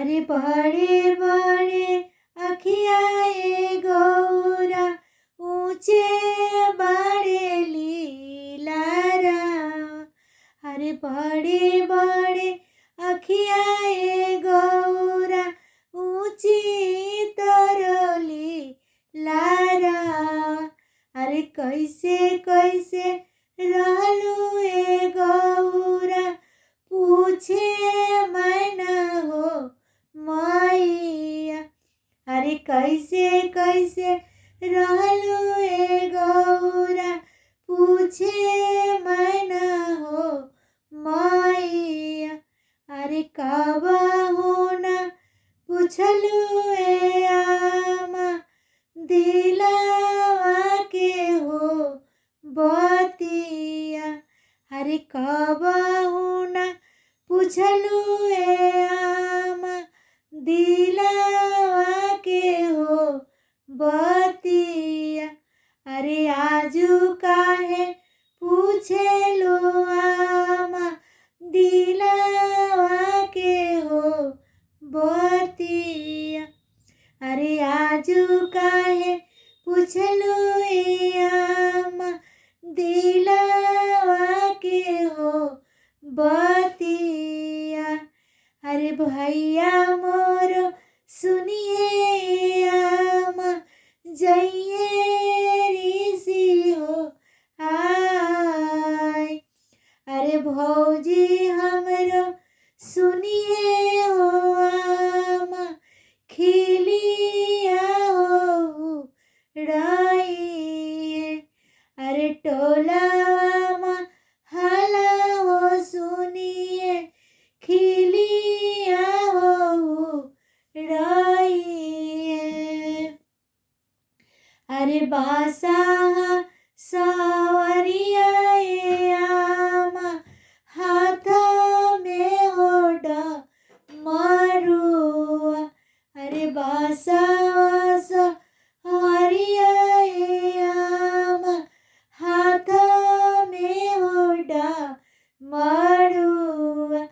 अरे बड़े बड़े अखियाए गौरा, ऊंचे बड़े लीलारा। अरे बड़े बड़े अखियाए गौरा, ऊंची तरली लारा। अरे कैसे कैसे रहलू ए गौरा, पूछे मन हो मैया। अरे कैसे कैसे रहलू ए गौरा, पूछे मन हो मैया। अरे कबहू न पूछलू ए आमा, दिलवा के हो बतिया। अरे कबहू न पूछलू ए आमा, दिलवा के हो बतिया। अरे आजू काहे पूछलू आमा, दिलवा के हो बतिया। अरे आजू काहे पूछलू ए आमा, दिलवा के हो बतिया। अरे भैया मोर सुनिए आमा, जइए ऋषि हो आय। अरे भौजी हमरो सुनिए हो आमा, खिलिया हो रहिए। अरे टोलावा हाला हो सुनिए, खिलिया हो रहिए। अरे बासा सवरिया ए आमा, हाथ में ओढ़ मरुआ। अरे बासा सवरिया ए आमा, हाथ में ओढ़ मरुआ।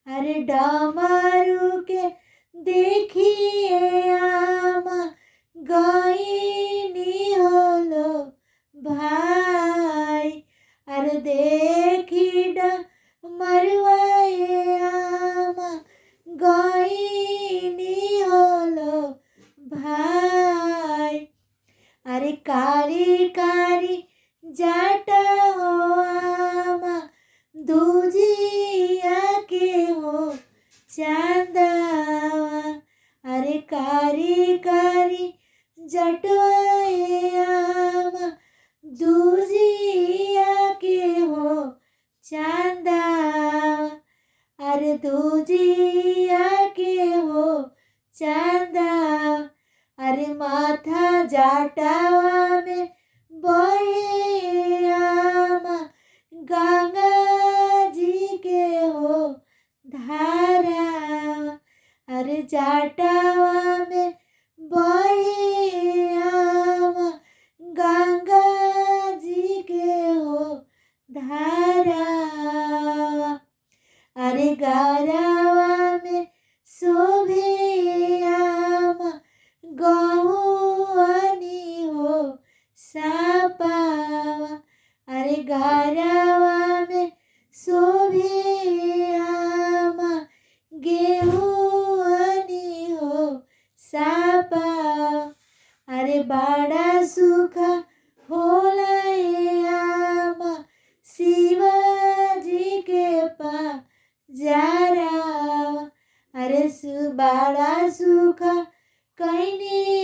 अरे डमरू के देखिए आमा, गईनी होलो भाई। अरे देखी डमरुआ ए आमा, गईनी होलो भाई। अरे कारी कारी जाट हो आमा, दूजिया के हो चांदावा। अरे कारी कारी जटवा ए आमा, दूजिया के हो चांदावा। अरे दूजिया के हो चांदावा। अरे माथा जाटावा में बहे आमा, गंगा जी के हो धारा। अरे जाटावा में बहे आमा, गंगा जी के हो धारा। अरे गरावा में शोभे आमा, गहुआनी हो सापावा। अरे गरावा में शोभे आमा, गेहुआनी हो सापावा। अरे बड़ा सुख होला ए आमा, शिवाजी के पाजारावा। अरे बड़ा सुख कैनी